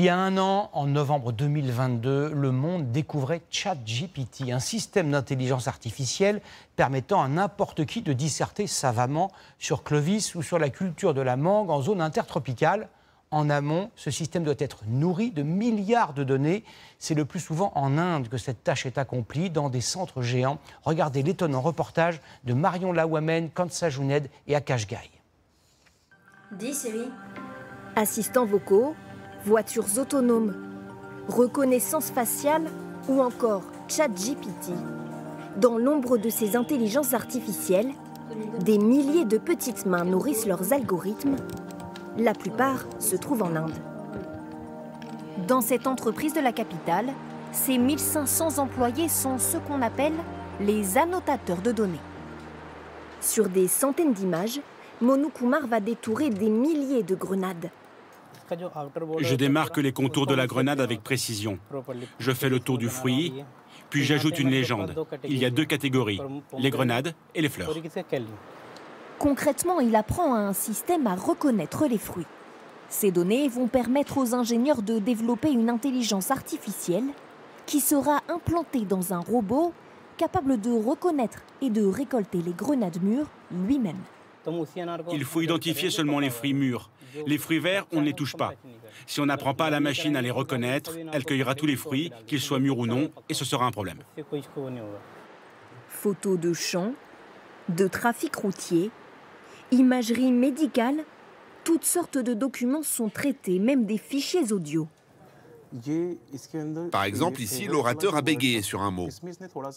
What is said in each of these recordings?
y a un an, en novembre 2022, le monde découvrait ChatGPT, un système d'intelligence artificielle permettant à n'importe qui de disserter savamment sur Clovis ou sur la culture de la mangue en zone intertropicale. En amont, ce système doit être nourri de milliards de données. C'est le plus souvent en Inde que cette tâche est accomplie, dans des centres géants. Regardez l'étonnant reportage de Marion Laouamène, Kansa Jouned et Akash Gai. Dis Siri. Assistants vocaux, voitures autonomes, reconnaissance faciale ou encore ChatGPT. Dans l'ombre de ces intelligences artificielles, des milliers de petites mains nourrissent leurs algorithmes. La plupart se trouvent en Inde. Dans cette entreprise de la capitale, ces 1500 employés sont ce qu'on appelle les annotateurs de données. Sur des centaines d'images, Monu Kumar va détourer des milliers de grenades. Je démarque les contours de la grenade avec précision. Je fais le tour du fruit, puis j'ajoute une légende. Il y a deux catégories, les grenades et les fleurs. Concrètement, il apprend à un système à reconnaître les fruits. Ces données vont permettre aux ingénieurs de développer une intelligence artificielle qui sera implantée dans un robot capable de reconnaître et de récolter les grenades mûres lui-même. Il faut identifier seulement les fruits mûrs. Les fruits verts, on ne les touche pas. Si on n'apprend pas à la machine à les reconnaître, elle cueillera tous les fruits, qu'ils soient mûrs ou non, et ce sera un problème. Photos de champs, de trafic routier, imagerie médicale, toutes sortes de documents sont traités, même des fichiers audio. Par exemple, ici, l'orateur a bégayé sur un mot.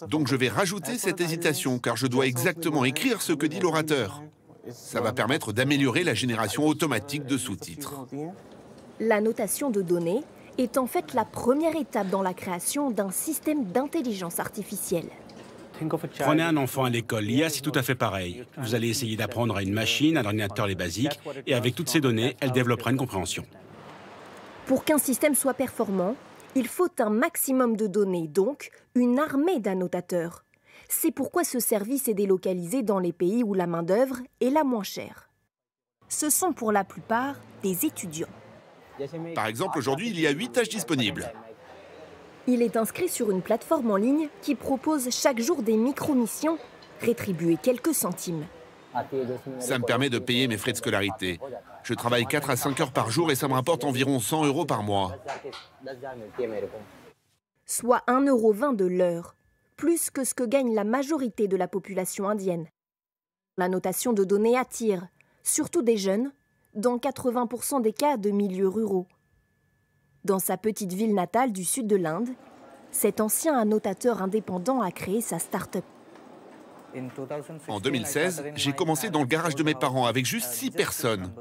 Donc je vais rajouter cette hésitation, car je dois exactement écrire ce que dit l'orateur. Ça va permettre d'améliorer la génération automatique de sous-titres. L'annotation de données est en fait la première étape dans la création d'un système d'intelligence artificielle. Prenez un enfant à l'école, l'IA c'est tout à fait pareil. Vous allez essayer d'apprendre à une machine, à l'ordinateur les basiques, et avec toutes ces données, elle développera une compréhension. Pour qu'un système soit performant, il faut un maximum de données, donc une armée d'annotateurs. C'est pourquoi ce service est délocalisé dans les pays où la main-d'œuvre est la moins chère. Ce sont pour la plupart des étudiants. Par exemple, aujourd'hui, il y a 8 tâches disponibles. Il est inscrit sur une plateforme en ligne qui propose chaque jour des micro-missions, rétribuées quelques centimes. Ça me permet de payer mes frais de scolarité. Je travaille 4 à 5 heures par jour et ça me rapporte environ 100 € par mois. Soit 1,20 € de l'heure, plus que ce que gagne la majorité de la population indienne. L'annotation de données attire, surtout des jeunes, dans 80% des cas de milieux ruraux. Dans sa petite ville natale du sud de l'Inde, cet ancien annotateur indépendant a créé sa start-up. En 2016, j'ai commencé dans le garage de mes parents avec juste 6 personnes.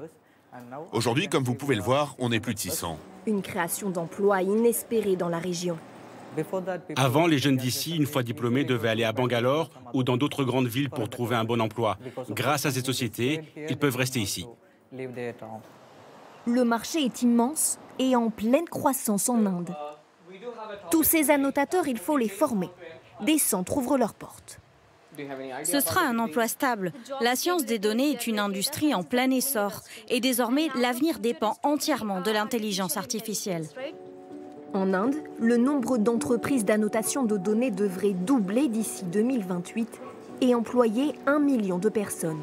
Aujourd'hui, comme vous pouvez le voir, on est plus de 600. Une création d'emplois inespérée dans la région. Avant, les jeunes d'ici, une fois diplômés, devaient aller à Bangalore ou dans d'autres grandes villes pour trouver un bon emploi. Grâce à ces sociétés, ils peuvent rester ici. Le marché est immense et en pleine croissance en Inde. Tous ces annotateurs, il faut les former. Des centres ouvrent leurs portes. Ce sera un emploi stable. La science des données est une industrie en plein essor. Et désormais, l'avenir dépend entièrement de l'intelligence artificielle. En Inde, le nombre d'entreprises d'annotation de données devrait doubler d'ici 2028 et employer 1 million de personnes.